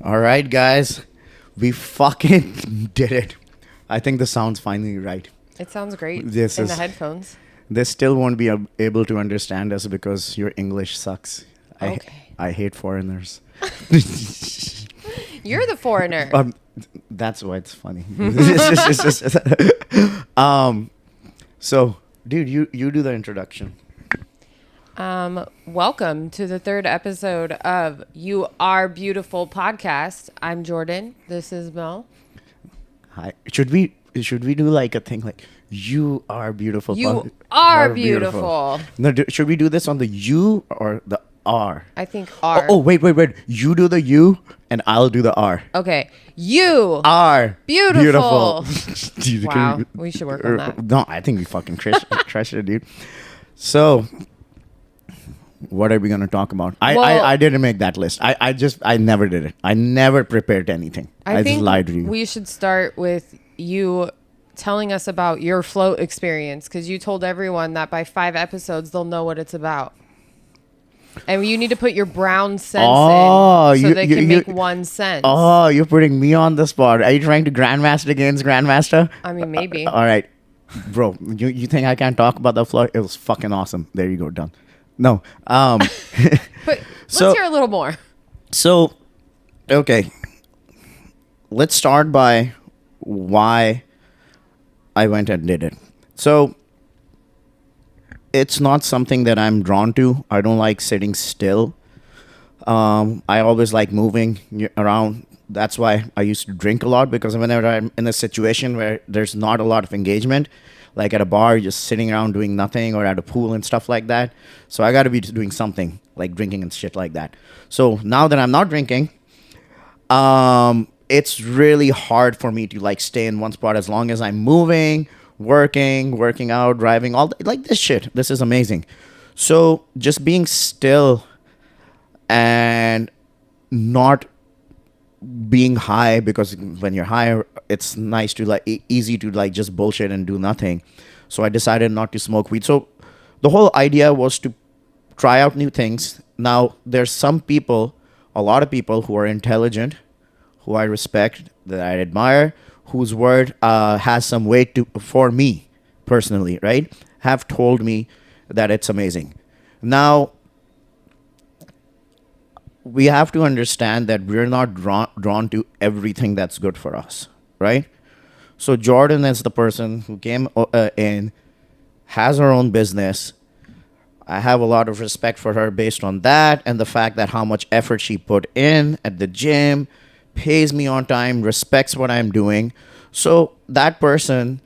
All right, guys. We fucking did it. I think the sound's finally right. It sounds great This in is. the headphones. They still won't be able to understand us because your English sucks. Okay. I hate foreigners. You're the foreigner. That's why it's funny. So, dude, you do the introduction. Welcome to the third episode of You Are Beautiful podcast. I'm Jordan. This is Mel. Hi. Should we do like a thing like you are beautiful? You are beautiful. No, should we do this on the you or the R? I think R. Oh, wait. You do the U and I'll do the R. Okay. You are beautiful. Dude, Wow. We should work on that. No, I think we fucking trash it, dude. So, what are we gonna talk about? I didn't make that list. I never did it. I never prepared anything. I think just lied to you. we should start with you telling us about your float experience, because you told everyone that by 5 episodes they'll know what it's about. And you need to put your brown sense in so they can make one sense. Oh, you're putting me on the spot. Are you trying to Grandmasta against Grandmasta? I mean, maybe. All right. Bro, you think I can't talk about the floor? It was fucking awesome. There you go. Done. No. But let's hear a little more. So, okay. Let's start by why I went and did it. So, it's not something that I'm drawn to. I don't like sitting still. I always like moving around. That's why I used to drink a lot, because whenever I'm in a situation where there's not a lot of engagement, like at a bar, just sitting around doing nothing, or at a pool and stuff like that. So I got to be doing something like drinking and shit like that. So now that I'm not drinking, it's really hard for me to like stay in one spot as long as I'm moving, working out, driving, all like this shit. This is amazing. So just being still and not being high, because when you're high, it's nice to like easy to like just bullshit and do nothing. So I decided not to smoke weed. So the whole idea was to try out new things. Now there's a lot of people who are intelligent, who I respect, that I admire, whose word has some weight for me personally, right? Have told me that it's amazing. Now, we have to understand that we're not drawn to everything that's good for us, right? So Jordan is the person who came in, has her own business. I have a lot of respect for her based on that, and the fact that how much effort she put in at the gym, pays me on time, respects what I'm doing. So that person,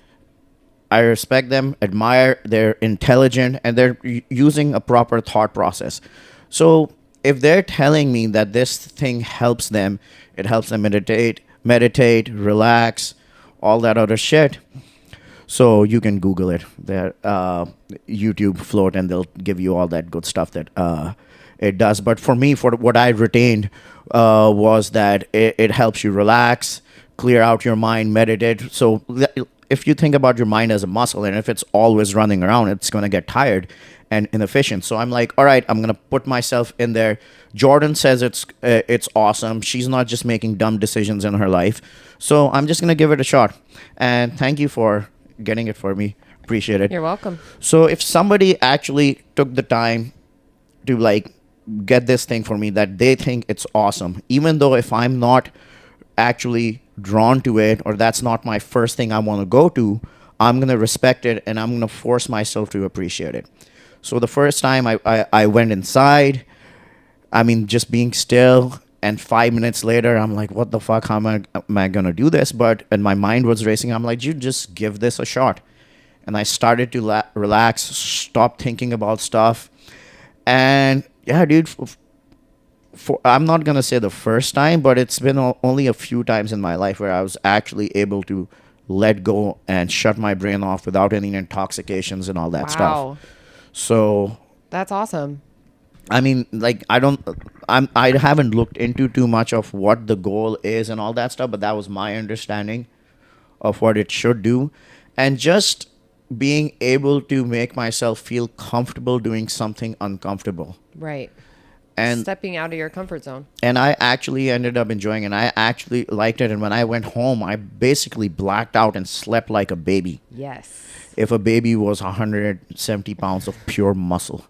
I respect them, admire, they're intelligent, and they're using a proper thought process. So if they're telling me that this thing helps them, it helps them meditate, relax, all that other shit. So you can Google it. There, YouTube float, and they'll give you all that good stuff that it does. But for me, for what I retained was that it helps you relax, clear out your mind, meditate. So if you think about your mind as a muscle, and if it's always running around, it's going to get tired and inefficient. So I'm like, all right, I'm going to put myself in there. Jordan says it's awesome. She's not just making dumb decisions in her life. So I'm just going to give it a shot. And thank you for getting it for me. Appreciate it. You're welcome. So if somebody actually took the time to like get this thing for me, that they think it's awesome, even though if I'm not actually drawn to it, or that's not my first thing I want to go to, I'm going to respect it, and I'm going to force myself to appreciate it. So the first time I went inside, I mean, just being still, and 5 minutes later, I'm like, what the fuck, how am I going to do this? And my mind was racing. I'm like, you just give this a shot. And I started to relax, stop thinking about stuff. And yeah, dude, I'm not going to say the first time, but it's been only a few times in my life where I was actually able to let go and shut my brain off without any intoxications and all that stuff. So that's awesome. I mean, like, I haven't looked into too much of what the goal is and all that stuff, but that was my understanding of what it should do. And just being able to make myself feel comfortable doing something uncomfortable. Right. And Stepping out of your comfort zone. I actually ended up enjoying it. And I actually liked it. And when I went home, I basically blacked out and slept like a baby. Yes. If a baby was 170 pounds of pure muscle.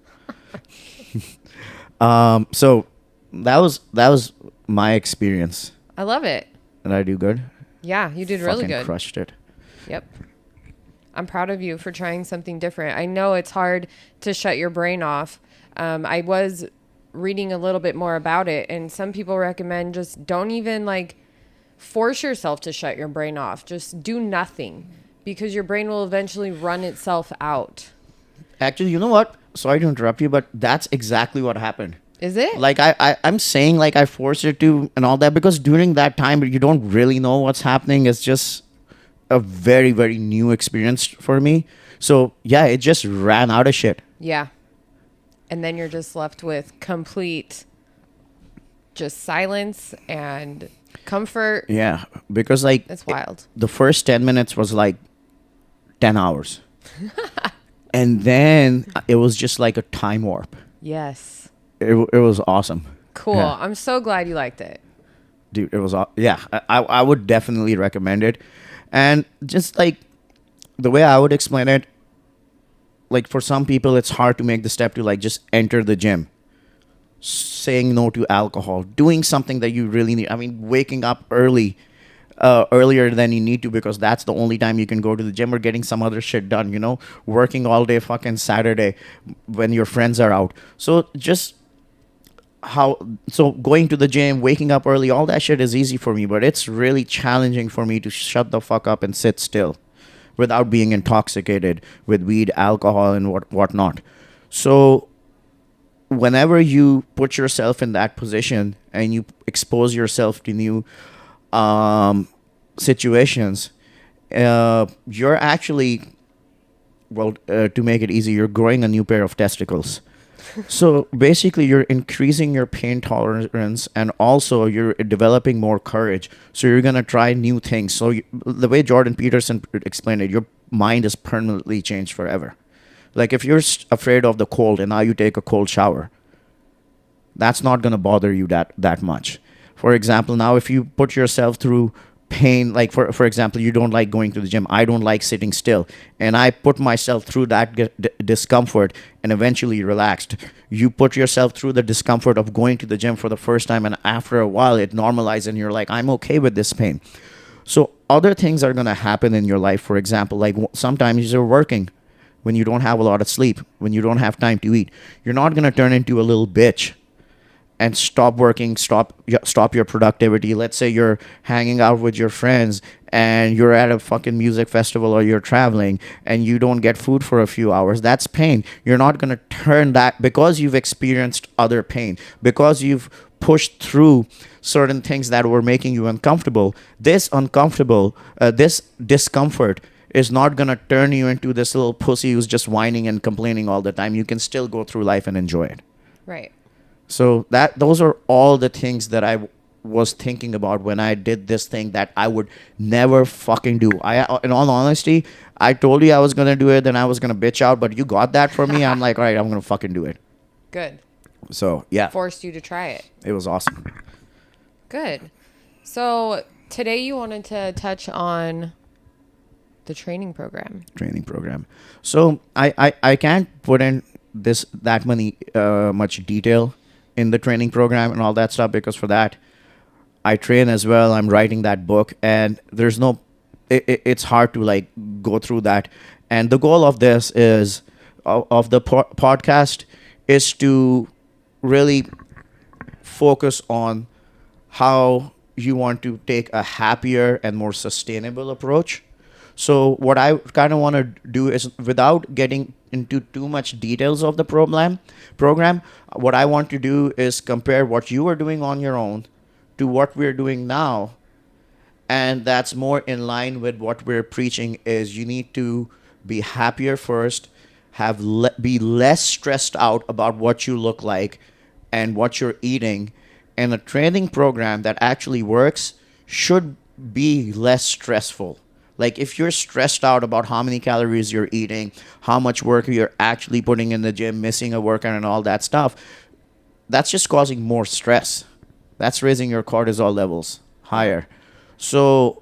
So that was my experience. I love it. Did I do good? Yeah, you did really Fucking good. crushed it. Yep. I'm proud of you for trying something different. I know it's hard to shut your brain off. I was reading a little bit more about it, and some people recommend just don't even like force yourself to shut your brain off. Just do nothing, because your brain will eventually run itself out. Actually, you know what? Sorry to interrupt you, but that's exactly what happened. Is it? Like I'm saying, like I forced it to and all that because during that time you don't really know what's happening. It's just a very, very new experience for me. So yeah, it just ran out of shit. Yeah. And then you're just left with complete just silence and comfort. Yeah, because like It's wild. the first 10 minutes was like 10 hours. And then it was just like a time warp. Yes. It was awesome. Cool. Yeah. I'm so glad you liked it. Dude, it was yeah, I would definitely recommend it. And just like the way I would explain it, like for some people it's hard to make the step to like just enter the gym, saying no to alcohol, doing something that you really need. I mean, waking up earlier than you need to because that's the only time you can go to the gym, or getting some other shit done, working all day fucking Saturday when your friends are out. So going to the gym, waking up early, all that shit is easy for me, but it's really challenging for me to shut the fuck up and sit still without being intoxicated with weed, alcohol, and whatnot. So whenever you put yourself in that position and you expose yourself to new situations, you're actually, to make it easy, you're growing a new pair of testicles. So basically, you're increasing your pain tolerance, and also you're developing more courage. So you're going to try new things. So the way Jordan Peterson explained it, your mind is permanently changed forever. Like if you're afraid of the cold and now you take a cold shower, that's not going to bother you that much. For example, now if you put yourself through pain, like for example, you don't like going to the gym, I don't like sitting still, and I put myself through that discomfort and eventually relaxed. You put yourself through the discomfort of going to the gym for the first time, and after a while it normalizes and you're like, I'm okay with this pain. So other things are going to happen in your life. For example, like sometimes you're working when you don't have a lot of sleep, when you don't have time to eat. You're not going to turn into a little bitch and stop working, stop your productivity. Let's say you're hanging out with your friends and you're at a fucking music festival or you're traveling and you don't get food for a few hours. That's pain. You're not going to turn that, because you've experienced other pain, because you've pushed through certain things that were making you uncomfortable. This discomfort is not going to turn you into this little pussy who's just whining and complaining all the time. You can still go through life and enjoy it. Right. So those are all the things that I was thinking about when I did this thing that I would never fucking do. In all honesty, I told you I was gonna do it, then I was gonna bitch out, but you got that for me. I'm like, all right, I'm gonna fucking do it. Good. So yeah, Forced you to try it. it was awesome. Good. So today you wanted to touch on the training program. So I can't put in that much detail in the training program and all that stuff, because for that I train as well. I'm writing that book, and it's hard to like go through that. And the goal of this is of the podcast is to really focus on how you want to take a happier and more sustainable approach. So what I kind of want to do is, without getting into too much details of the program, what I want to do is compare what you are doing on your own to what we're doing now. And that's more in line with what we're preaching is you need to be happier first, be less stressed out about what you look like and what you're eating. And a training program that actually works should be less stressful. Like if you're stressed out about how many calories you're eating, how much work you're actually putting in the gym, missing a workout and all that stuff, that's just causing more stress. That's raising your cortisol levels higher. So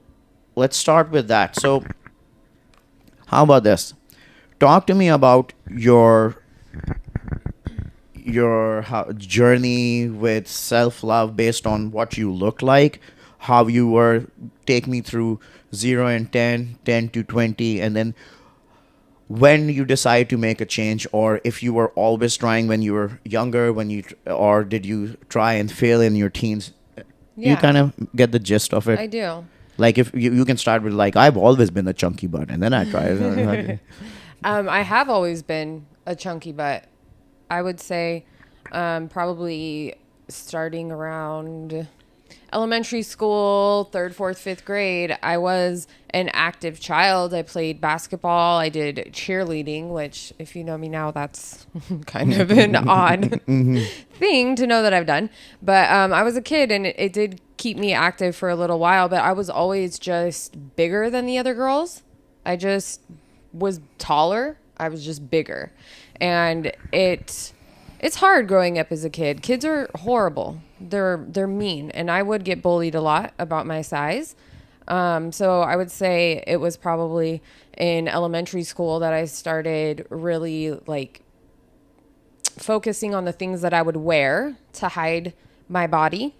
let's start with that. So how about this? Talk to me about your journey with self-love based on what you look like, how you were. Take me through 0 and 10, 10 to 20, and then when you decide to make a change, or if you were always trying when you were younger, or did you try and fail in your teens. You Yeah, kind of get the gist of it. I do. Like if you can start with like, I've always been a chunky butt, and then I try. I have always been a chunky butt. I would say probably starting around elementary school, third, fourth, fifth grade, I was an active child. I played basketball. I did cheerleading, which, if you know me now, that's kind of an odd thing to know that I've done. But I was a kid, and it did keep me active for a little while. But I was always just bigger than the other girls. I just was taller. I was just bigger. And it's hard growing up as a kid. Kids are horrible. They're mean, and I would get bullied a lot about my size. So I would say it was probably in elementary school that I started really like focusing on the things that I would wear to hide my body.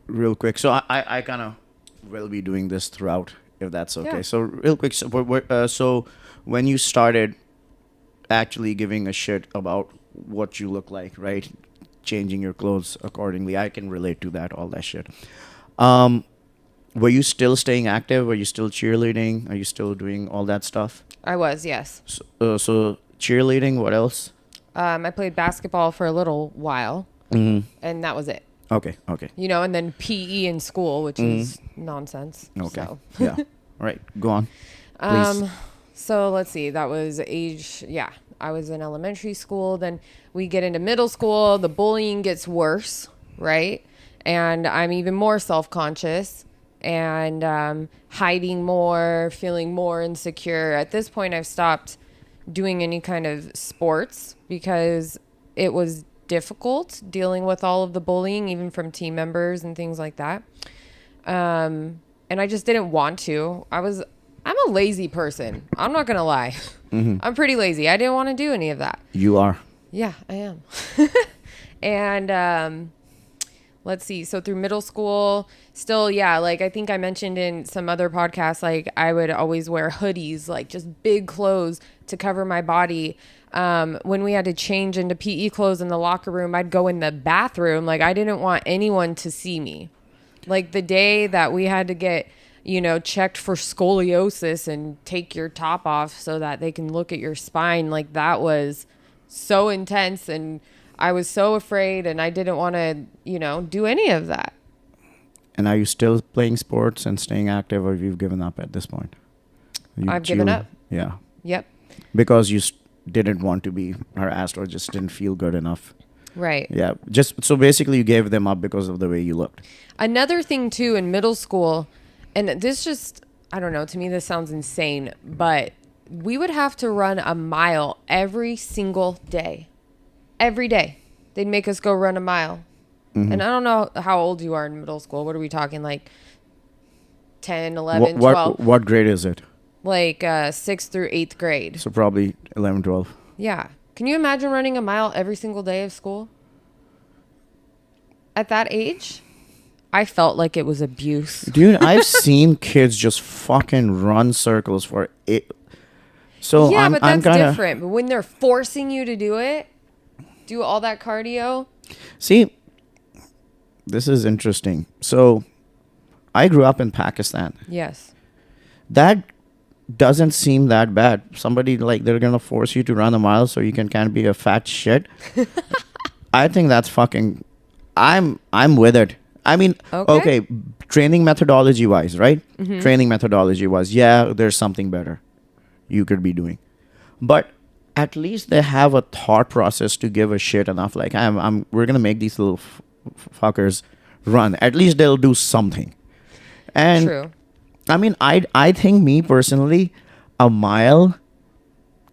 Real quick. So I kind of will be doing this throughout, if that's okay. Yeah. So real quick. So when you started actually giving a shit about what you look like, right? Changing your clothes accordingly. I can relate to that, all that shit. Were you still staying active? Were you still cheerleading? Are you still doing all that stuff? I was, yes. So cheerleading, what else? I played basketball for a little while, and that was it. Okay. You know, and then PE in school, which is nonsense. Okay. So. Yeah. All right. Go on. Please. So let's see. That was age. Yeah, I was in elementary school. Then we get into middle school. The bullying gets worse, right? And I'm even more self-conscious and hiding more, feeling more insecure. At this point, I've stopped doing any kind of sports because it was difficult dealing with all of the bullying, even from team members and things like that. And I just didn't want to. I'm a lazy person. I'm not going to lie. I'm pretty lazy. I didn't want to do any of that. You are. Yeah, I am. And let's see. So through middle school, still, yeah, like I think I mentioned in some other podcasts, like I would always wear hoodies, like just big clothes to cover my body. When we had to change into PE clothes in the locker room, I'd go in the bathroom. Like I didn't want anyone to see me. Like the day that we had to get, checked for scoliosis and take your top off so that they can look at your spine. Like that was so intense, and I was so afraid, and I didn't want to, do any of that. And are you still playing sports and staying active, or have you given up at this point? I've given up. Yeah. Yep. Because you didn't want to be harassed or just didn't feel good enough. Right. Yeah. Just so basically you gave them up because of the way you looked. Another thing too in middle school, and this just, I don't know, to me this sounds insane, but we would have to run a mile every single day. Every day. They'd make us go run a mile. And I don't know how old you are in middle school. What are we talking, like 10, 11, 12? What grade is it? Like 6th through 8th grade. So probably 11, 12. Yeah. Can you imagine running a mile every single day of school? At that age, I felt like it was abuse. Dude, I've seen kids just fucking run circles for it. So yeah, I'm but that's kinda, different. But when they're forcing you to do all that cardio. See, this is interesting. So I grew up in Pakistan. Yes. That doesn't seem that bad. Somebody like they're gonna force you to run a mile so you can kind of be a fat shit. I think that's fucking. I'm with it. I mean, okay, training methodology wise, right? Training methodology wise, yeah, there's something better you could be doing, but at least they have a thought process to give a shit enough. Like we're gonna make these little fuckers run. At least they'll do something. And true. I mean, I think me personally, a mile,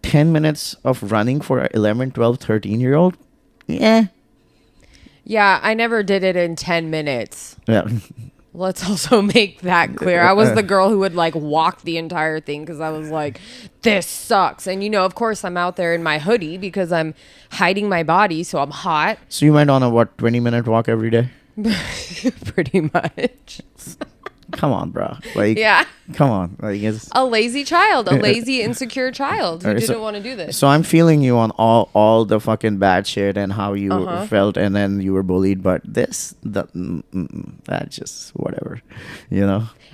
10 minutes of running for an 11, 12, 13-year-old, yeah. Yeah, I never did it in 10 minutes. Yeah. Let's also make that clear. I was the girl who would like walk the entire thing because I was like, this sucks. And, of course, I'm out there in my hoodie because I'm hiding my body, so I'm hot. So you went on a 20-minute walk every day? Pretty much. Come on, bro. Like, Yeah. come on. Like, it's A lazy child, a lazy, insecure child who didn't want to do this. So I'm feeling you on all the fucking bad shit and how you felt, and then you were bullied. But that just whatever,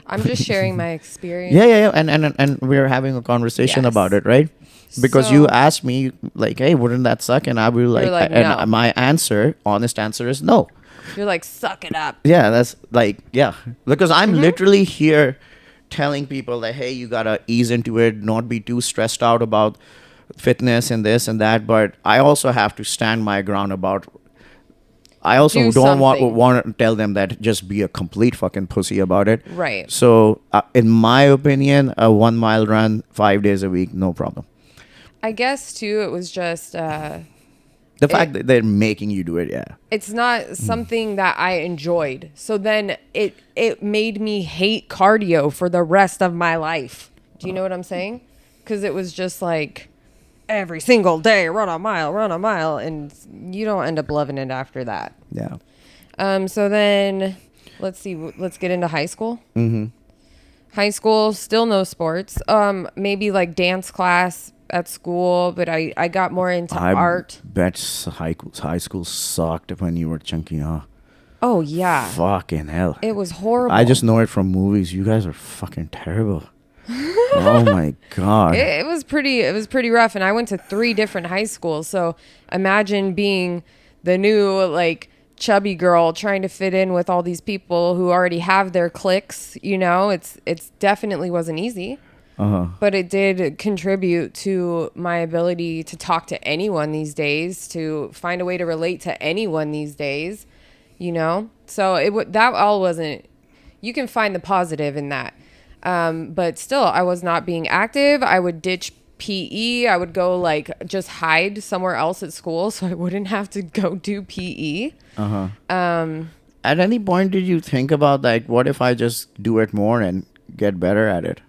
I'm just sharing my experience. Yeah. And we're having a conversation Yes. about it, right? Because So- you asked me like, "Hey, wouldn't that suck?" And I will like, no. and my honest answer is no. You're like, suck it up. Yeah, that's like, yeah. Because I'm Mm-hmm. literally here telling people that, hey, you gotta ease into it, not be too stressed out about fitness and this and that. But I also have to stand my ground about. I also Do don't something. want to tell them that just be a complete fucking pussy about it. Right. So, in my opinion, a 1 mile run 5 days a week, no problem. I guess, too, it was just... The fact that they're making you do it, yeah. it's not something that I enjoyed. So then it made me hate cardio for the rest of my life. Do you know what I'm saying? Because it was just like every single day, run a mile, and you don't end up loving it after that. Yeah. So then let's get into high school. Mm-hmm. High school, still no sports. Maybe like dance class at school, but I got more into art. Bet high school sucked when you were chunky, huh? Oh yeah, Fucking hell. it was horrible. I just know it from movies. You guys are fucking terrible. Oh my god. It was pretty rough, and I went to 3 different high schools. So imagine being the new like chubby girl trying to fit in with all these people who already have their cliques. It's definitely wasn't easy. But it did contribute to my ability to talk to anyone these days, to find a way to relate to anyone these days, So that all wasn't. You can find the positive in that, but still, I was not being active. I would ditch PE. I would go like just hide somewhere else at school so I wouldn't have to go do PE. At any point did you think about like, what if I just do it more and get better at it?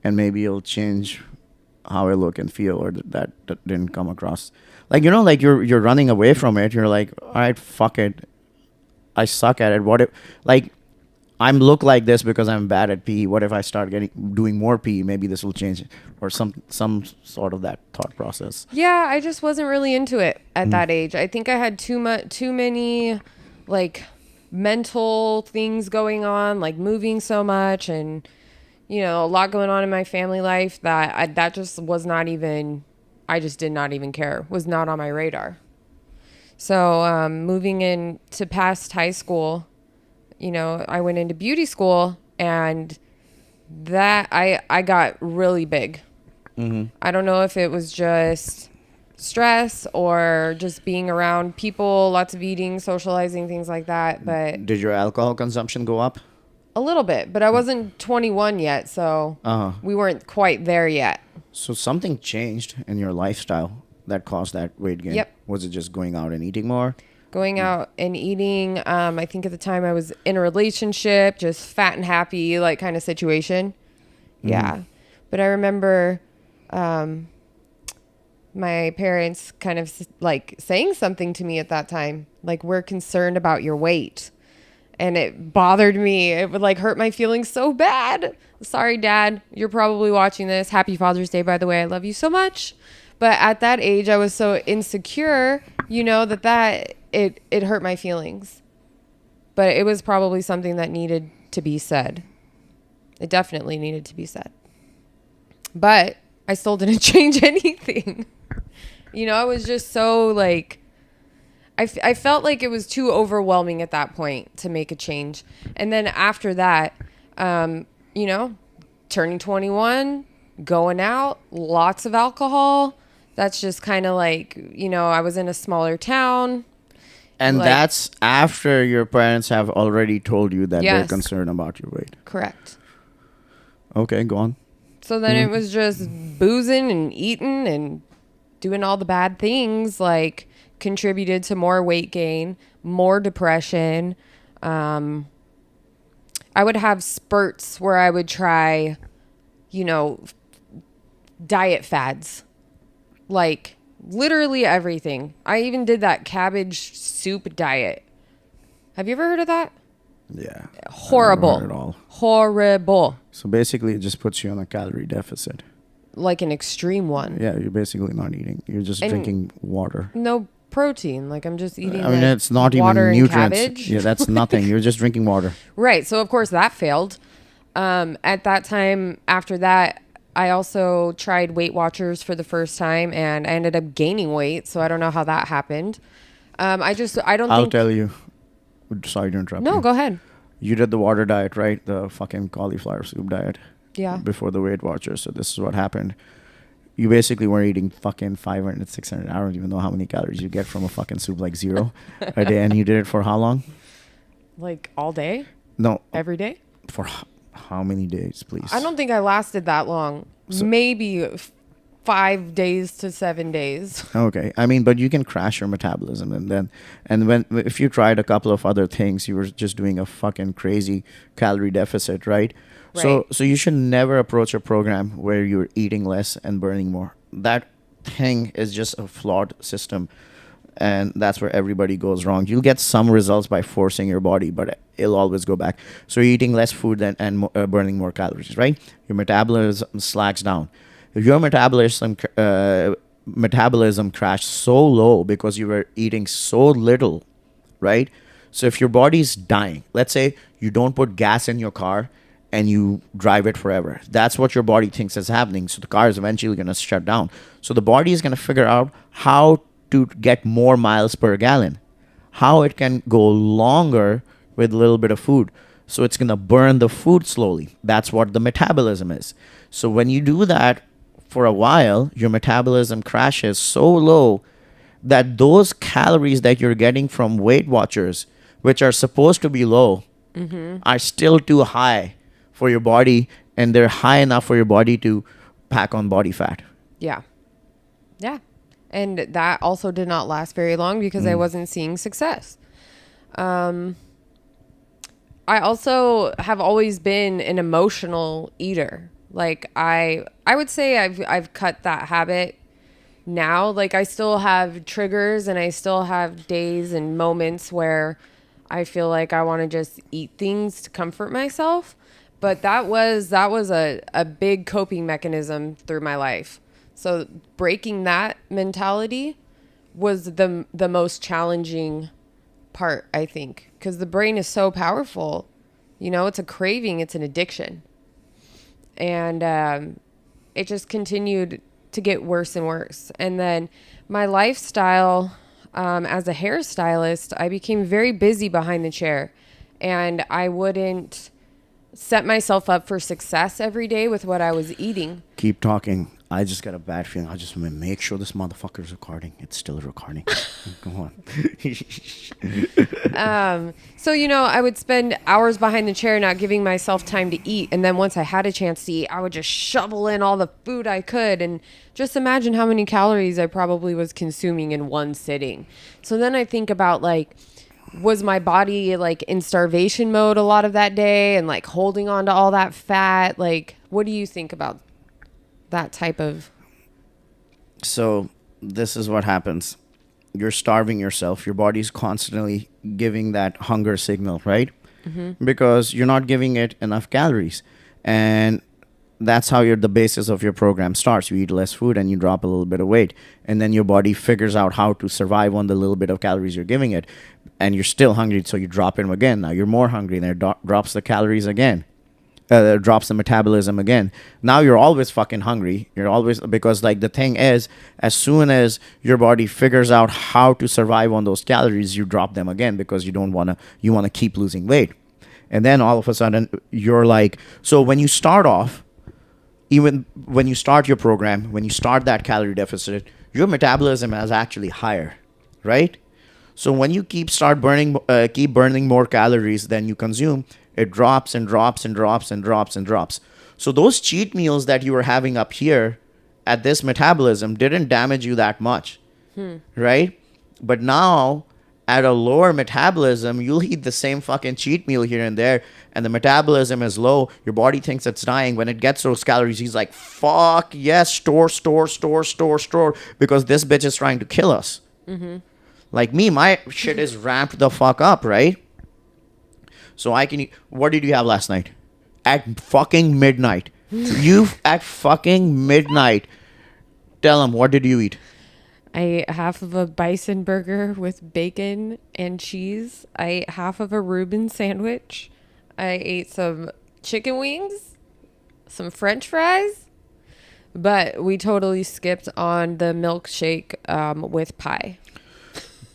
And maybe it'll change how I look and feel, or that didn't come across. Like, like you're running away from it. You're like, all right, fuck it. I suck at it. What if, like, I'm look like this because I'm bad at PE. What if I start doing more PE? Maybe this will change, or some sort of that thought process. Yeah, I just wasn't really into it at that age. I think I had too many, like, mental things going on, like moving so much and, a lot going on in my family life that just was not even, I just did not even care, was not on my radar. So moving in to past high school, I went into beauty school, and that I got really big. Mm-hmm. I don't know if it was just stress or just being around people, lots of eating, socializing, things like that. But Did your alcohol consumption go up? a little bit, but I wasn't 21 yet, so we weren't quite there yet. So something changed in your lifestyle that caused that weight gain. Yep. Was it just going out and eating more? Going out and eating. I think at the time I was in a relationship, just fat and happy, like kind of situation. Yeah. But I remember my parents kind of like saying something to me at that time, like, we're concerned about your weight. And it bothered me. It would like hurt my feelings so bad. Sorry, Dad. You're probably watching this. Happy Father's Day, by the way. I love you so much. But at that age, I was so insecure, that it hurt my feelings. But it was probably something that needed to be said. It definitely needed to be said. But I still didn't change anything. I was just so like, I felt like it was too overwhelming at that point to make a change. And then after that, turning 21, going out, lots of alcohol. That's just kind of like, I was in a smaller town. And like, that's after your parents have already told you that they're Yes. concerned about your weight. Correct. Okay, go on. So then it was just boozing and eating and doing all the bad things, like contributed to more weight gain. more depression. I would have spurts where I would try, you know, diet fads, like literally everything. I even did that cabbage soup diet. Have you ever heard of that? Yeah. Horrible. Not at all. Horrible. So basically, it just puts you on a calorie deficit. Like an extreme one. Yeah, you're basically not eating. You're just And drinking water. no protein. Like I'm just eating. I mean, like it's not even water and nutrients. cabbage. Yeah, that's nothing. You're just drinking water. Right. So of course that failed. At that time, after that, I also tried Weight Watchers for the first time, and I ended up gaining weight. So I don't know how that happened. I don't I'll think. tell you. Sorry to interrupt you. No, go ahead. You did the water diet, right? The fucking cauliflower soup diet. Yeah. Before the Weight Watchers. So this is what happened. You basically were eating fucking 500, 600. I don't even know how many calories you get from a fucking soup, like 0 a day. And you did it for how long? Like all day, No. every day. For how many days, please? I don't think I lasted that long. So- Maybe 5 days to 7 days. Okay. I mean, but you can crash your metabolism if you tried a couple of other things, you were just doing a fucking crazy calorie deficit, right? Right. So you should never approach a program where you're eating less and burning more. That thing is just a flawed system. And that's where everybody goes wrong. You'll get some results by forcing your body, but it'll always go back. So you're eating less food and burning more calories, right? Your metabolism slacks down. If your metabolism crashed so low because you were eating so little, right? So if your body's dying, let's say you don't put gas in your car and you drive it forever. That's what your body thinks is happening. So the car is eventually going to shut down. So the body is going to figure out how to get more miles per gallon, how it can go longer with a little bit of food. So it's going to burn the food slowly. That's what the metabolism is. So when you do that for a while, your metabolism crashes so low that those calories that you're getting from Weight Watchers, which are supposed to be low, are still too high for your body, and they're high enough for your body to pack on body fat. Yeah. Yeah. And that also did not last very long because I wasn't seeing success. I also have always been an emotional eater. Like I would say I've cut that habit now. Like I still have triggers and I still have days and moments where I feel like I want to just eat things to comfort myself. But that was a big coping mechanism through my life. So breaking that mentality was the most challenging part, I think, because the brain is so powerful. You know, it's a craving, it's an addiction. And it just continued to get worse and worse. And then my lifestyle as a hairstylist, I became very busy behind the chair, and I wouldn't set myself up for success every day with what I was eating. Keep talking. I just got a bad feeling. I just want to make sure this motherfucker's recording. It's still recording. Go on. So, you know, I would spend hours behind the chair not giving myself time to eat. And then once I had a chance to eat, I would just shovel in all the food I could. And just imagine how many calories I probably was consuming in one sitting. So then I think about, like, was my body like in starvation mode a lot of that day and like holding on to all that fat? Like, what do you think about that type of? So this is what happens. You're starving yourself. Your body's constantly giving that hunger signal, right? Because you're not giving it enough calories. And that's how the basis of your program starts. You eat less food and you drop a little bit of weight. And then your body figures out how to survive on the little bit of calories you're giving it. And you're still hungry, so you drop them again. Now you're more hungry, and it drops the calories again. Drops the metabolism again. Now you're always fucking hungry. You're always, because like the thing is, as soon as your body figures out how to survive on those calories, you drop them again because you want to keep losing weight. And then all of a sudden you're like, so when you start off, even when you start your program, when you start that calorie deficit, your metabolism is actually higher, right? So when you keep burning more calories than you consume, it drops and drops and drops and drops and drops. So those cheat meals that you were having up here at this metabolism didn't damage you that much, right? But now, at a lower metabolism, you'll eat the same fucking cheat meal here and there, and the metabolism is low. Your body thinks it's dying. When it gets those calories, he's like, fuck yes, store, because this bitch is trying to kill us. Like me, my shit is ramped the fuck up, right? So I can eat. What did you have last night? At fucking midnight. At fucking midnight. Tell him, what did you eat? I ate half of a bison burger with bacon and cheese. I ate half of a Reuben sandwich. I ate some chicken wings, some French fries, but we totally skipped on the milkshake with pie.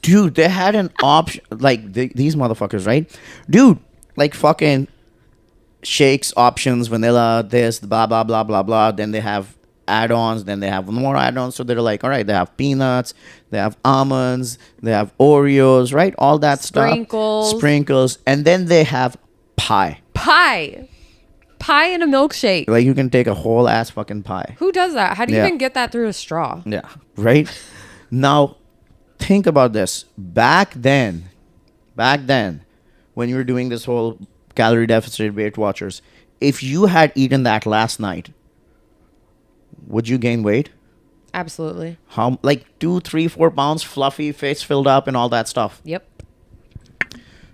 Dude, they had an option. Like, these motherfuckers, right? Dude, like fucking shakes, options, vanilla, this, blah, blah, blah, blah, blah. Then they have add-ons, then they have more add-ons. So they're like, all right, they have peanuts, they have almonds, they have Oreos, right? All that sprinkles, and then they have pie in a milkshake. Like, you can take a whole ass fucking pie. Who does that? How do you even get that through a straw? Yeah, right. Now think about this. Back then, when you were doing this whole calorie deficit Weight Watchers, if you had eaten that last night, would you gain weight? Absolutely. How, like 2, 3, 4 pounds, fluffy, face filled up, and all that stuff. Yep.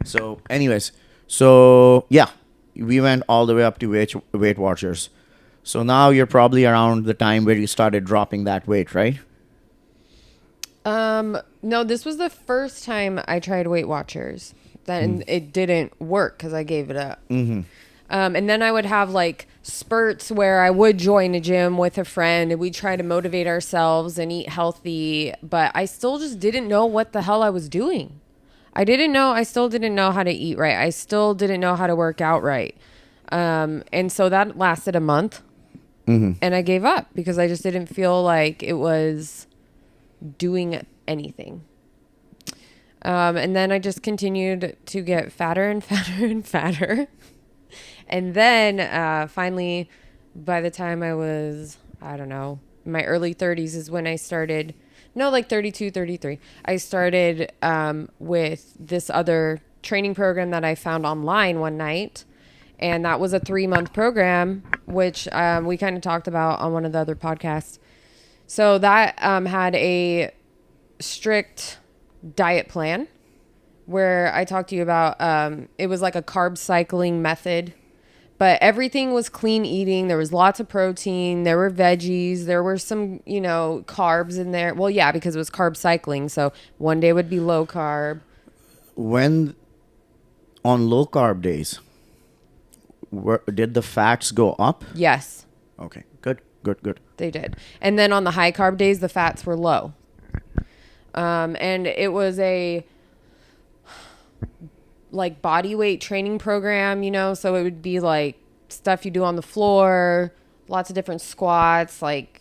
So, anyways, yeah, we went all the way up to Weight Watchers. So now you're probably around the time where you started dropping that weight, right? No, this was the first time I tried Weight Watchers. Then it didn't work because I gave it up. And then I would have like spurts where I would join a gym with a friend and we'd try to motivate ourselves and eat healthy, but I still just didn't know what the hell I was doing. I still didn't know how to eat right. I still didn't know how to work out right. And so that lasted a month and I gave up because I just didn't feel like it was doing anything. And then I just continued to get fatter and fatter and fatter. And then finally, by the time I was, I don't know, in my early 30s is when I started, like 32, 33. I started with this other training program that I found online one night. And that was a 3-month program, which we kind of talked about on one of the other podcasts. So that had a strict diet plan where I talked to you about, it was like a carb cycling method, but everything was clean eating. There was lots of protein. There were veggies. There were some, carbs in there. Well, yeah, because it was carb cycling. So one day would be low carb. When on low carb days, did the fats go up? Yes. Okay, good. They did. And then on the high carb days, the fats were low. And it was a like body weight training program, so it would be like stuff you do on the floor, lots of different squats, like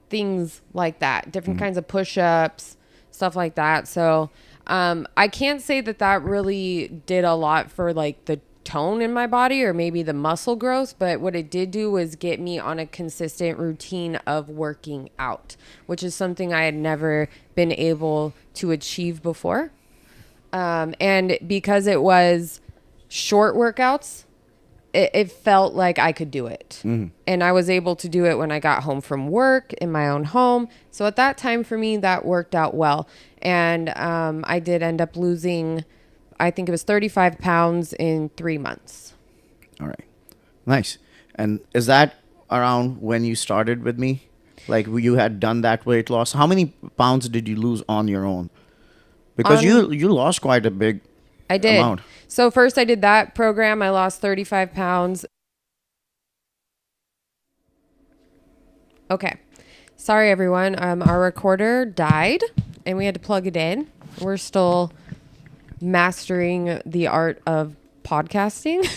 things like that, different kinds of push-ups, stuff like that. So I can't say that really did a lot for like the tone in my body or maybe the muscle growth, but what it did do was get me on a consistent routine of working out, which is something I had never been able to achieve before. And because it was short workouts, it felt like I could do it. And I was able to do it when I got home from work in my own home. So at that time for me, that worked out well. And I did end up losing, I think it was 35 pounds in 3 months. All right. Nice. And is that around when you started with me? Like you had done that weight loss? How many pounds did you lose on your own? Because you lost quite a big I did. amount. So first I did that program. I lost 35 pounds. Okay. Sorry, everyone. Our recorder died and we had to plug it in. We're still mastering the art of podcasting,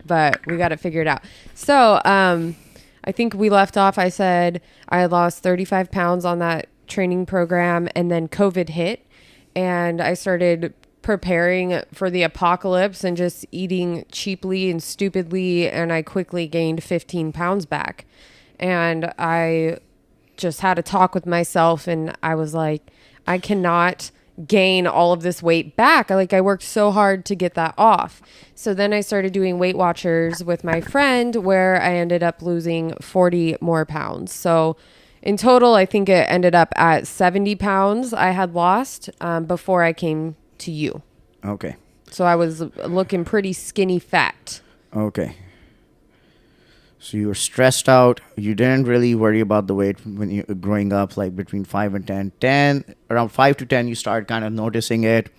but we got it figured out. So I think we left off. I said I lost 35 pounds on that training program and then COVID hit and I started preparing for the apocalypse and just eating cheaply and stupidly. And I quickly gained 15 pounds back. And I just had a talk with myself and I was like, I cannot gain all of this weight back. I worked so hard to get that off. So then I started doing Weight Watchers with my friend, where I ended up losing 40 more pounds. So in total, I think it ended up at 70 pounds I had lost before I came to you. Okay. So I was looking pretty skinny fat. Okay. So you were stressed out. You didn't really worry about the weight when you were growing up, like between 5 and 10. 10, around 5 to 10, you started kind of noticing it,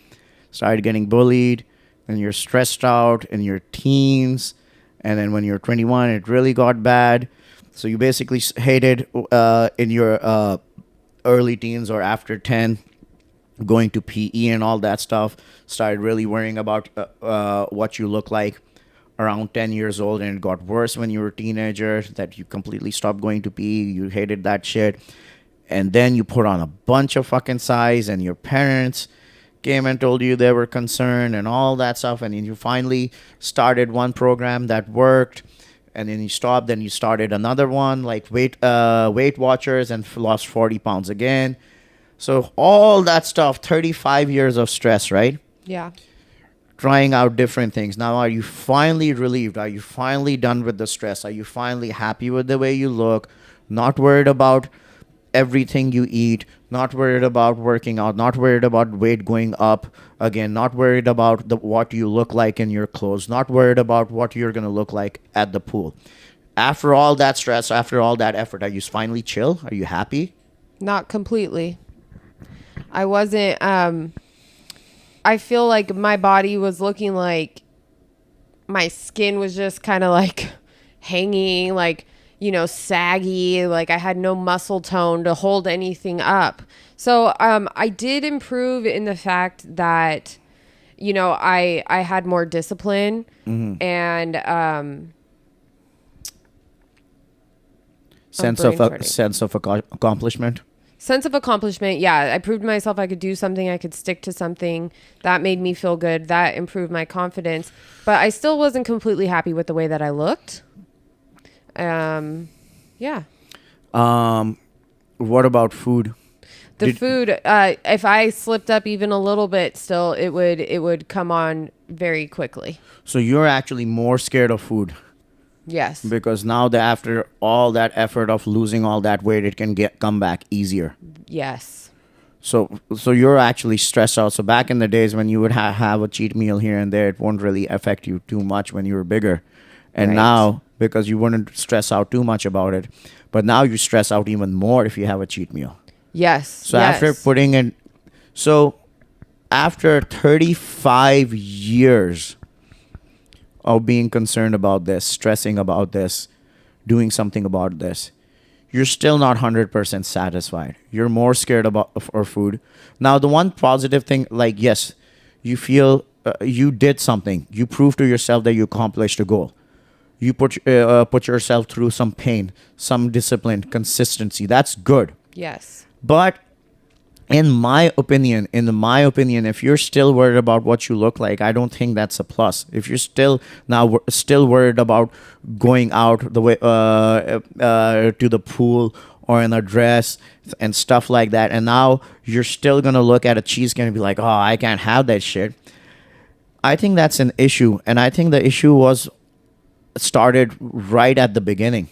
started getting bullied. Then you're stressed out in your teens. And then when you're 21, it really got bad. So you basically hated in your early teens or after 10, going to PE and all that stuff. Started really worrying about what you look like around 10 years old, and it got worse when you were a teenager, that you completely stopped going to PE. You hated that shit. And then you put on a bunch of fucking size, and your parents came and told you they were concerned and all that stuff. And then you finally started one program that worked, and then you stopped. Then you started another one, like Weight Watchers, and lost 40 pounds again. So all that stuff, 35 years of stress, right? Yeah. Trying out different things. Now, are you finally relieved? Are you finally done with the stress? Are you finally happy with the way you look? Not worried about everything you eat, not worried about working out, not worried about weight going up again, not worried about what you look like in your clothes, not worried about what you're going to look like at the pool. After all that stress, after all that effort, are you finally chill? Are you happy? Not completely. I wasn't I feel like my body was looking like my skin was just kind of like hanging, like, saggy, like I had no muscle tone to hold anything up. So I did improve in the fact that, I had more discipline and sense of accomplishment. Sense of accomplishment. Yeah, I proved to myself I could do something. I could stick to something. That made me feel good. That improved my confidence. But I still wasn't completely happy with the way that I looked. Yeah. What about food? The food, if I slipped up even a little bit still, it would come on very quickly. So you're actually more scared of food. Yes. Because now that after all that effort of losing all that weight, it can come back easier. Yes. So you're actually stressed out. So back in the days when you would have a cheat meal here and there, it won't really affect you too much when you were bigger. And now, because you wouldn't stress out too much about it, but now you stress out even more if you have a cheat meal. Yes. So after putting in, after 35 years of being concerned about this, stressing about this, doing something about this, you're still not 100% satisfied. You're more scared about for food. Now, the one positive thing, like, yes, you feel you did something. You proved to yourself that you accomplished a goal. You put yourself through some pain, some discipline, consistency. That's good. Yes. But in my opinion, if you're still worried about what you look like, I don't think that's a plus. If you're still worried about going out the way to the pool or in a dress and stuff like that, and now you're still gonna look at a cheesecake and be like, "Oh, I can't have that shit." I think that's an issue, and I think the issue was started right at the beginning,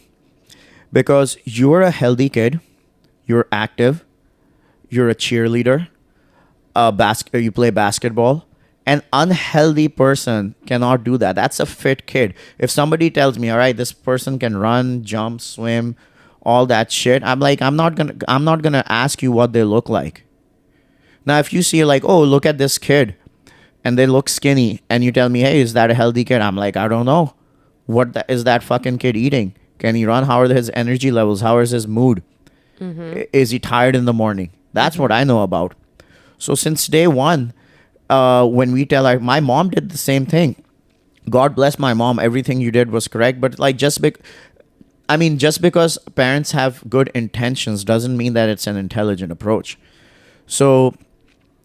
because you're a healthy kid, you're active. You're a cheerleader, you play basketball. An unhealthy person cannot do that. That's a fit kid. If somebody tells me, all right, this person can run, jump, swim, all that shit, I'm like, I'm not gonna ask you what they look like. Now, if you see like, oh, look at this kid, and they look skinny, and you tell me, hey, is that a healthy kid? I'm like, I don't know. Is that fucking kid eating? Can he run? How are his energy levels? How is his mood? Mm-hmm. Is he tired in the morning? That's what I know about. So since day one, when we tell her, my mom did the same thing. God bless my mom. Everything you did was correct. But like just because parents have good intentions doesn't mean that it's an intelligent approach. So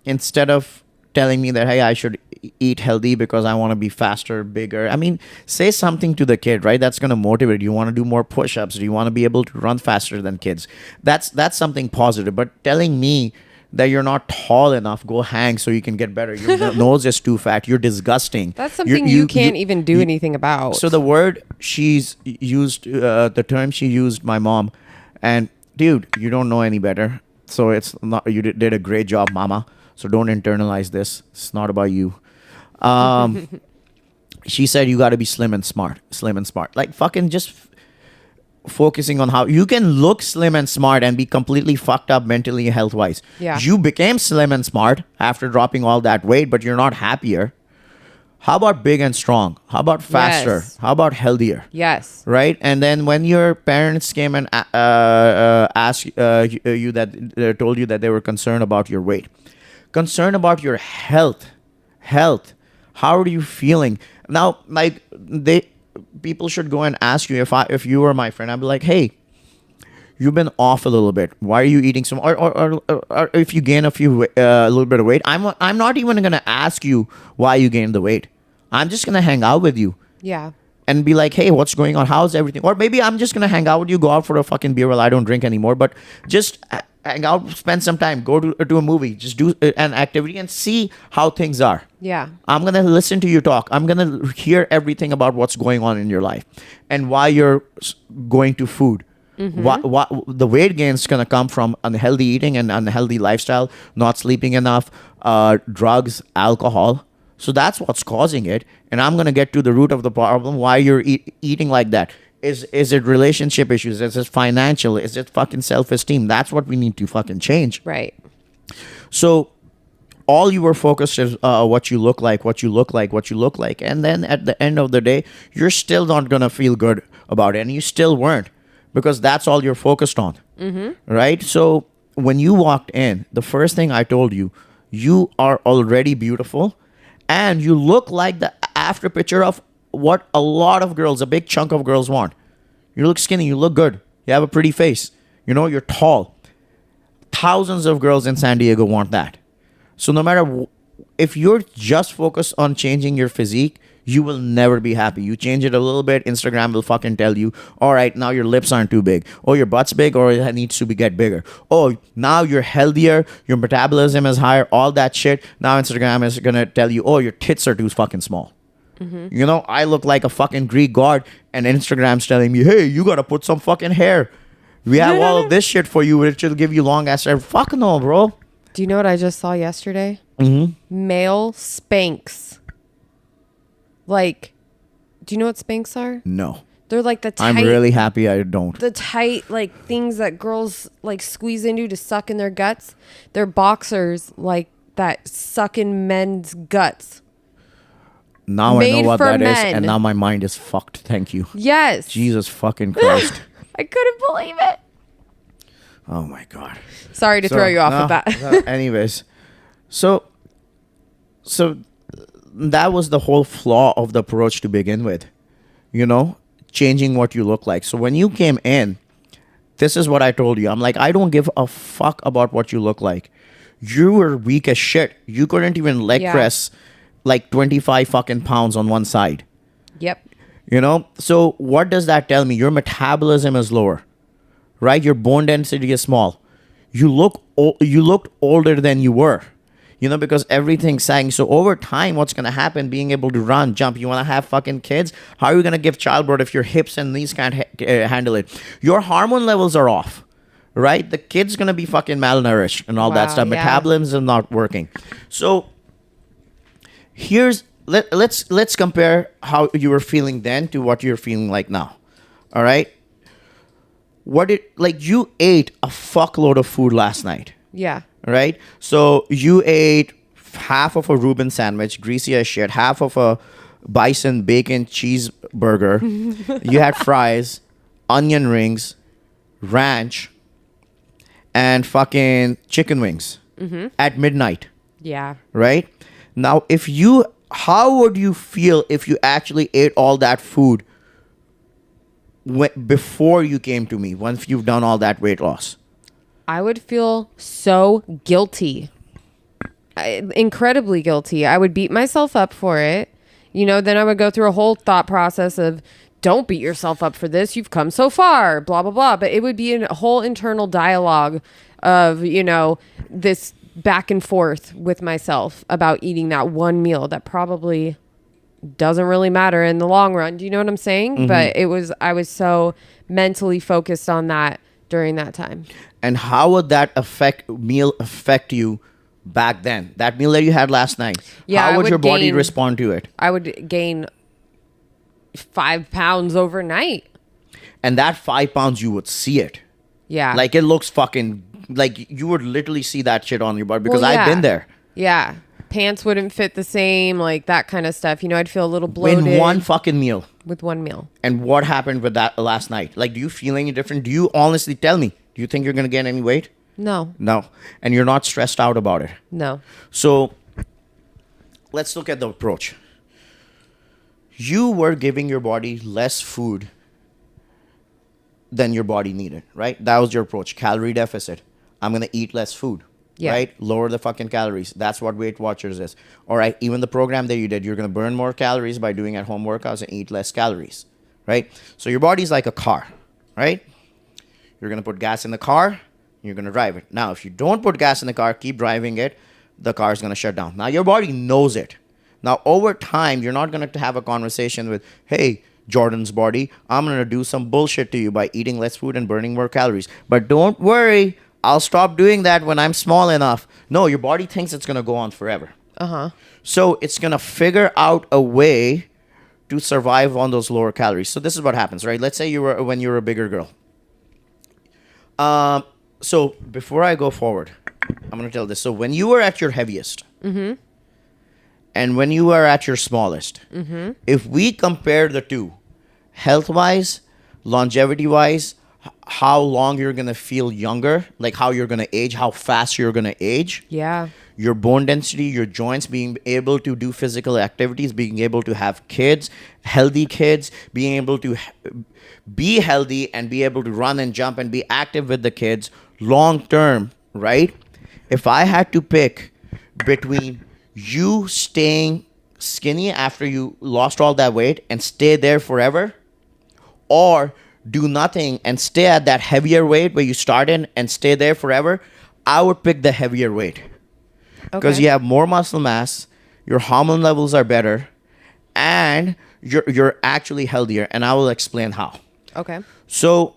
instead of telling me that, hey, I should eat healthy because I want to be faster, bigger. I mean, say something to the kid, right? That's going to motivate. You want to do more push-ups. Do you want to be able to run faster than kids? That's something positive. But telling me that you're not tall enough. Go hang so you can get better. Your nose is too fat. You're disgusting. That's something you can't even do anything about. So the word she's used, the term she used, my mom, and dude, you don't know any better. So it's not, you did a great job, mama. So don't internalize this. It's not about you. She said you got to be slim and smart. Slim and smart. Like fucking just focusing on how you can look slim and smart and be completely fucked up mentally and health wise. Yeah. You became slim and smart after dropping all that weight, but you're not happier. How about big and strong? How about faster? Yes. How about healthier? Yes. Right? And then when your parents came and asked you that, told you that they were concerned about your weight, concerned about your health, how are you feeling? Now, like people should go and ask you, if you were my friend, I'd be like, hey, you've been off a little bit. Why are you eating some? Or if you gain a little bit of weight, I'm not even gonna ask you why you gained the weight. I'm just gonna hang out with you Yeah. and be like, hey, what's going on? How's everything? Or maybe I'm just gonna hang out with you, go out for a fucking beer. Well, I don't drink anymore, but just hang out, spend some time, go to a movie, just do an activity and see how things are. Yeah. I'm going to listen to you talk. I'm going to hear everything about what's going on in your life and why you're going to food. What the weight gain is going to come from unhealthy eating and unhealthy lifestyle, not sleeping enough, drugs, alcohol. So that's what's causing it. And I'm going to get to the root of the problem, why you're eating like that. Is it relationship issues? Is it financial? Is it fucking self-esteem? That's what we need to fucking change. Right. So all you were focused is what you look like. And then at the end of the day, you're still not going to feel good about it. And you still weren't, because that's all you're focused on. Right? So when you walked in, the first thing I told you, you are already beautiful and you look like the after picture of what a lot of girls, a big chunk of girls want. You look skinny, you look good, you have a pretty face, you're tall. Thousands of girls in San Diego want that. So no matter if you're just focused on changing your physique, you will never be happy. You change it a little bit, Instagram will fucking tell you, all right, now your lips aren't too big, or your butt's big, or it needs to get bigger. Oh, now you're healthier, your metabolism is higher, all that shit. Now Instagram is gonna tell you, oh, your tits are too fucking small. I look like a fucking Greek god, and Instagram's telling me, hey, you gotta put some fucking hair. We have all of this shit for you, which will give you long ass hair. Fuck no, bro. Do you know what I just saw yesterday? Male Spanx. Like, do you know what Spanx are? No. They're like the tight. I'm really happy I don't. The tight, like, things that girls like squeeze into to suck in their guts. They're boxers like that suck in men's guts. Now I know Made what for that is, men. and now my mind is fucked. Thank you. Yes. Jesus fucking Christ. I couldn't believe it. Oh my God. Sorry to throw you off with that. Anyways, so that was the whole flaw of the approach to begin with. Changing what you look like. So when you came in, this is what I told you. I'm like, I don't give a fuck about what you look like. You were weak as shit. You couldn't even leg press like 25 fucking pounds on one side. Yep. So what does that tell me? Your metabolism is lower, right? Your bone density is small. You looked older than you were, because everything's sagging. So over time, what's going to happen? Being able to run, jump, you want to have fucking kids? How are you going to give childbirth if your hips and knees can't handle it? Your hormone levels are off, right? The kid's going to be fucking malnourished and all that stuff. Yeah. Metabolism is not working. So let's compare how you were feeling then to what you're feeling like now. All right. You ate a fuckload of food last night. Yeah. Right? So you ate half of a Reuben sandwich, greasy as shit, half of a bison bacon cheeseburger. You had fries, onion rings, ranch, and fucking chicken wings at midnight. Yeah. Right? Now, how would you feel if you actually ate all that food before you came to me, once you've done all that weight loss? I would feel so guilty. Incredibly guilty. I would beat myself up for it. Then I would go through a whole thought process of, don't beat yourself up for this. You've come so far, blah, blah, blah. But it would be a whole internal dialogue of, this back and forth with myself about eating that one meal that probably doesn't really matter in the long run. Do you know what I'm saying? But I was so mentally focused on that during that time. And how would that meal affect you back then? That meal that you had last night. Yeah, how I would would your body gain- respond to it? I would gain 5 pounds overnight. And that 5 pounds, you would see it. Yeah. Like it looks fucking like you would literally see that shit on your body because Well, I've yeah. been there. Yeah. Pants wouldn't fit the same, like that kind of stuff. You know, I'd feel a little bloated In one fucking meal. with one meal. And what happened with that last night? Like, do you feel any different? Do you honestly tell me? Do you think you're gonna gain any weight? No. No. And you're not stressed out about it. No. So let's look at the approach. You were giving your body less food than your body needed, right? That was your approach. Calorie deficit. I'm going to eat less food, Yeah. right? Lower the fucking calories. That's what Weight Watchers is. All right. Even the program that you did, you're going to burn more calories by doing at home workouts and eat less calories, right? So your body's like a car, right? You're going to put gas in the car. You're going to drive it. Now, if you don't put gas in the car, keep driving it, the car is going to shut down. Now, your body knows it. Now, over time, you're not going to have a conversation with, hey, Jordan's body, I'm going to do some bullshit to you by eating less food and burning more calories. But don't worry, I'll stop doing that when I'm small enough. No, your body thinks it's going to go on forever. So it's going to figure out a way to survive on those lower calories. So this is what happens, right? Let's say when you were a bigger girl. So before I go forward, I'm going to tell this. So when you were at your heaviest and when you were at your smallest, if we compare the two, health-wise, longevity-wise, how long you're going to feel younger, like how you're going to age, how fast you're going to age. Yeah. Your bone density, your joints, being able to do physical activities, being able to have kids, healthy kids, being able to be healthy and be able to run and jump and be active with the kids long term, right? If I had to pick between you staying skinny after you lost all that weight and stay there forever, or do nothing and stay at that heavier weight where you started and stay there forever, I would pick the heavier weight. Because you have more muscle mass, your hormone levels are better, and you're actually healthier. And I will explain how. Okay. So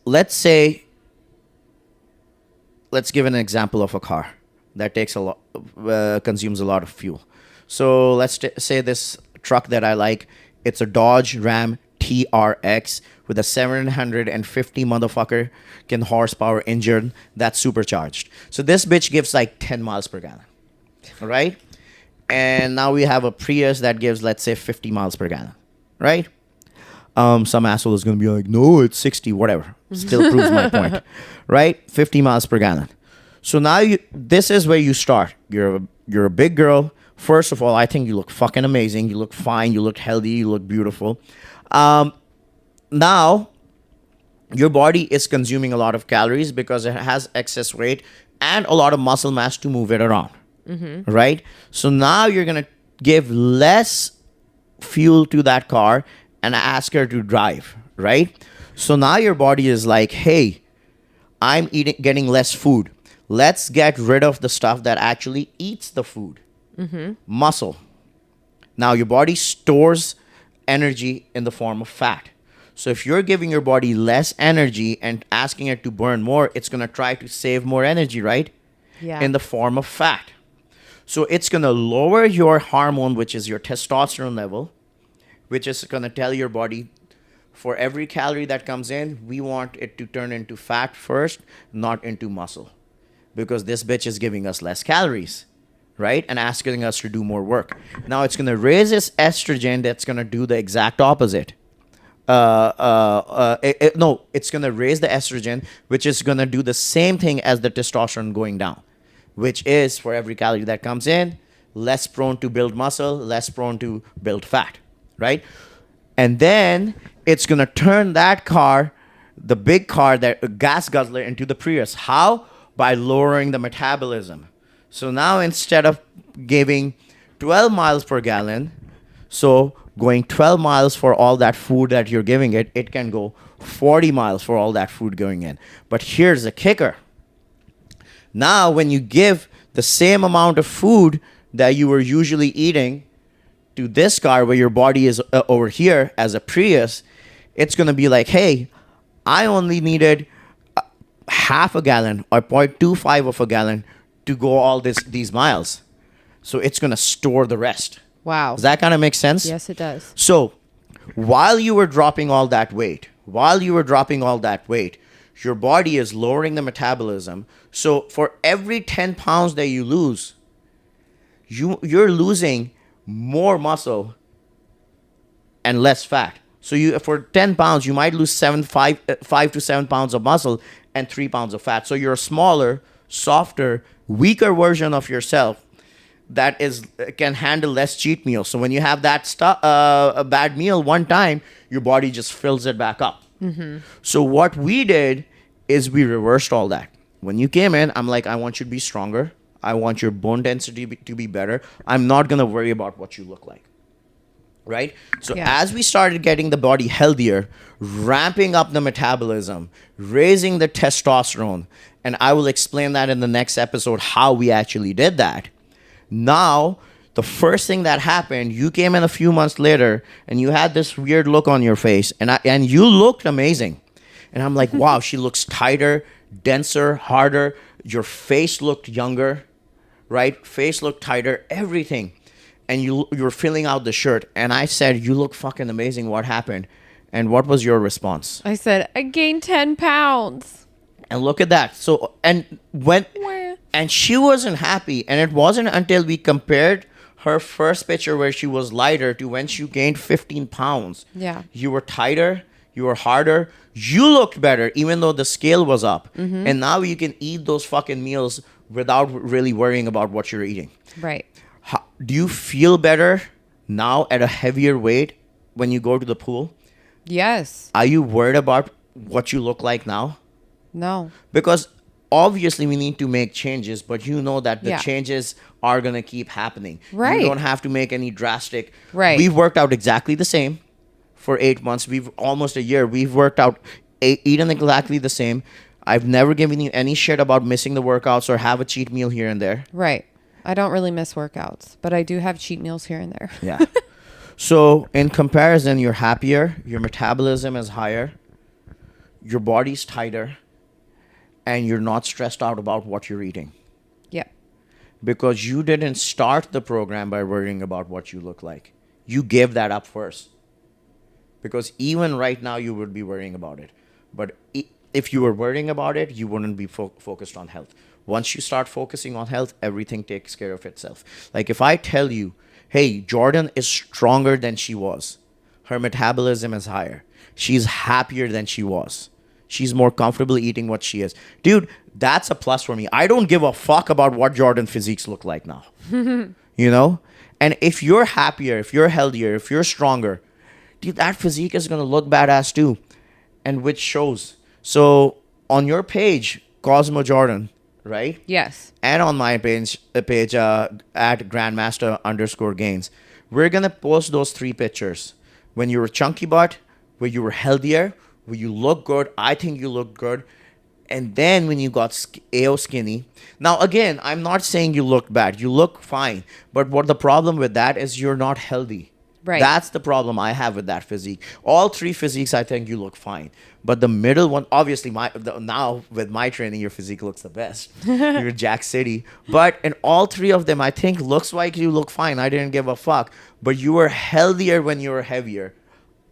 let's give an example of a car that takes a lot, consumes a lot of fuel. So let's say this truck that I like, it's a Dodge Ram TRX with a 750 motherfucker horsepower engine that's supercharged. So this bitch gives like 10 miles per gallon. All right. And now we have a Prius that gives, let's say, 50 miles per gallon. Right. Some asshole is going to be like, no, it's 60, whatever. Still proves my point. Right. 50 miles per gallon. So now this is where you start. You're a big girl. First of all, I think you look fucking amazing. You look fine. You look healthy. You look beautiful. Now, your body is consuming a lot of calories because it has excess weight and a lot of muscle mass to move it around. Right? So now you're going to give less fuel to that car and ask her to drive. Right? So now your body is like, hey, I'm getting less food. Let's get rid of the stuff that actually eats the food. Muscle. Now your body stores energy in the form of fat. So if you're giving your body less energy and asking it to burn more, it's going to try to save more energy, right? Yeah. In the form of fat. So it's going to lower your hormone, which is your testosterone level, which is going to tell your body, for every calorie that comes in, we want it to turn into fat first, not into muscle. Because this bitch is giving us less calories, right? And asking us to do more work. Now it's going to raise this estrogen that's going to do the exact opposite. It's going to raise the estrogen, which is going to do the same thing as the testosterone going down, which is for every calorie that comes in, less prone to build muscle, less prone to build fat, right? And then it's going to turn that car, the big car, that gas guzzler, into the Prius. How? By lowering the metabolism. So now instead of giving 12 miles per gallon, so going 12 miles for all that food that you're giving it, it can go 40 miles for all that food going in. But here's the kicker. Now, when you give the same amount of food that you were usually eating to this car where your body is over here as a Prius, it's going to be like, hey, I only needed half a gallon or 0.25 of a gallon to go all these miles. So it's going to store the rest. Wow. Does that kind of make sense? Yes, it does. So while you were dropping all that weight, your body is lowering the metabolism. So for every 10 pounds that you lose, you're losing more muscle and less fat. So you, for 10 pounds, you might lose 5 to 7 pounds of muscle and 3 pounds of fat. So you're a smaller, softer, weaker version of yourself that can handle less cheat meals. So when you have that a bad meal one time, your body just fills it back up. So what we did is we reversed all that. When you came in, I'm like, I want you to be stronger. I want your bone density to be better. I'm not going to worry about what you look like. Right? So as we started getting the body healthier, ramping up the metabolism, raising the testosterone, and I will explain that in the next episode how we actually did that. Now, the first thing that happened, you came in a few months later and you had this weird look on your face and you looked amazing. And I'm like, wow, she looks tighter, denser, harder. Your face looked younger, right? Face looked tighter, everything. And you're filling out the shirt. And I said, you look fucking amazing. What happened? And what was your response? I said, I gained 10 pounds. And look at that. So, and she wasn't happy. And it wasn't until we compared her first picture where she was lighter to when she gained 15 pounds. Yeah. You were tighter. You were harder. You looked better, even though the scale was up. And now you can eat those fucking meals without really worrying about what you're eating. Right. Do you feel better now at a heavier weight when you go to the pool? Yes. Are you worried about what you look like now? No. Because obviously we need to make changes, but you know that the changes are going to keep happening. Right. You don't have to make any drastic. Right. We've worked out exactly the same for 8 months. We've almost a year. We've worked out, eaten exactly the same. I've never given you any shit about missing the workouts or have a cheat meal here and there. Right. I don't really miss workouts, but I do have cheat meals here and there. Yeah. So in comparison, you're happier, your metabolism is higher, your body's tighter, and you're not stressed out about what you're eating. Yeah. Because you didn't start the program by worrying about what you look like. You gave that up first. Because even right now, you would be worrying about it. But if you were worrying about it, you wouldn't be focused on health. Once you start focusing on health, everything takes care of itself. Like if I tell you, hey, Jordan is stronger than she was. Her metabolism is higher. She's happier than she was. She's more comfortable eating what she is. Dude, that's a plus for me. I don't give a fuck about what Jordan physiques look like now. You know? And if you're happier, if you're healthier, if you're stronger, dude, that physique is going to look badass too. And which shows. So on your page, Cosmo Jordan, right? Yes. And on my page at Grandmasta_gains, we're going to post those 3 pictures. When you were chunky butt, where you were healthier, where you look good. I think you look good. And then when you got AO skinny. Now, again, I'm not saying you looked bad. You look fine. But what the problem with that is you're not healthy. Right. That's the problem I have with that physique. All 3 physiques, I think you look fine. But the middle one, obviously, now with my training, your physique looks the best. You're Jack City. But in all 3 of them, I think looks like you look fine. I didn't give a fuck. But you were healthier when you were heavier,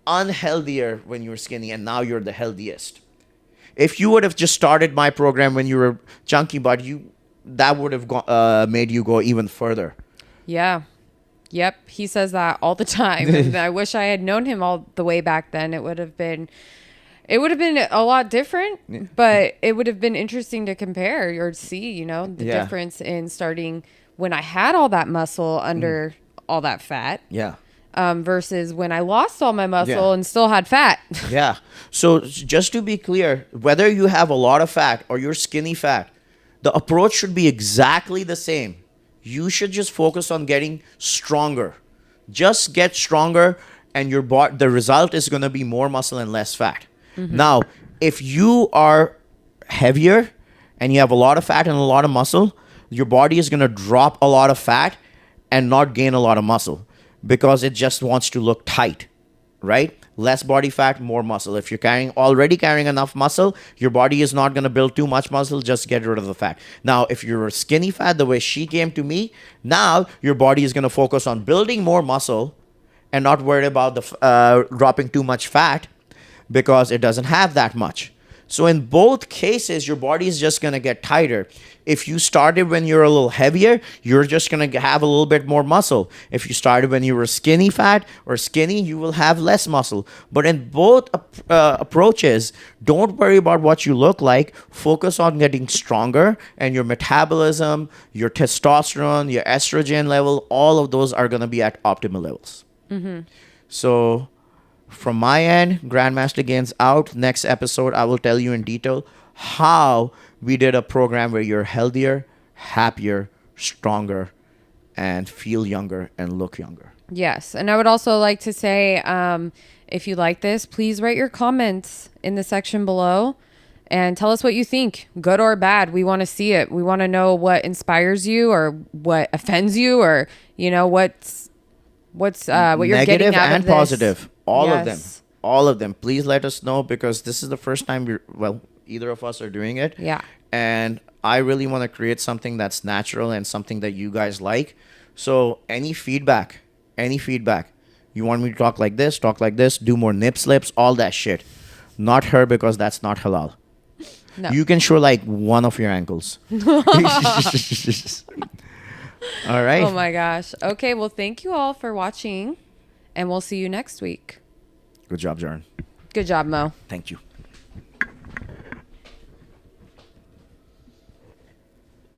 unhealthier when you were skinny, and now you're the healthiest. If you would have just started my program when you were chunky, but that would have made you go even further. Yeah. Yep. He says that all the time. And I wish I had known him all the way back then. It would have been a lot different, but it would have been interesting to compare or see, the difference in starting when I had all that muscle under all that fat. Yeah. Versus when I lost all my muscle and still had fat. Yeah. So just to be clear, whether you have a lot of fat or you're skinny fat, the approach should be exactly the same. You should just focus on getting stronger. Just get stronger, and the result is going to be more muscle and less fat. Now, if you are heavier and you have a lot of fat and a lot of muscle, your body is going to drop a lot of fat and not gain a lot of muscle because it just wants to look tight, right? Less body fat, more muscle. If you're already carrying enough muscle, your body is not going to build too much muscle. Just get rid of the fat. Now, if you're skinny fat, the way she came to me, now your body is going to focus on building more muscle and not worried about the dropping too much fat because it doesn't have that much. So in both cases, your body is just going to get tighter. If you started when you're a little heavier, you're just going to have a little bit more muscle. If you started when you were skinny fat or skinny, you will have less muscle. But in both approaches, don't worry about what you look like. Focus on getting stronger, and your metabolism, your testosterone, your estrogen level, all of those are going to be at optimal levels. So from my end, Grandmaster Gains out. Next episode, I will tell you in detail how we did a program where you're healthier, happier, stronger, and feel younger and look younger. Yes. And I would also like to say, if you like this, please write your comments in the section below and tell us what you think, good or bad. We want to see it. We want to know what inspires you or what offends you, or, you know, what you're Negative getting out and of this. Positive. All Yes. of them. All of them. Please let us know, because this is the first time either of us are doing it. Yeah. And I really want to create something that's natural and something that you guys like. So any feedback, you want me to talk like this, do more nip slips, all that shit. Not her, because that's not halal. No. You can show like one of your ankles. All right. Oh my gosh. Okay. Well, thank you all for watching, and we'll see you next week. Good job, Jaren. Good job, Mo. Thank you.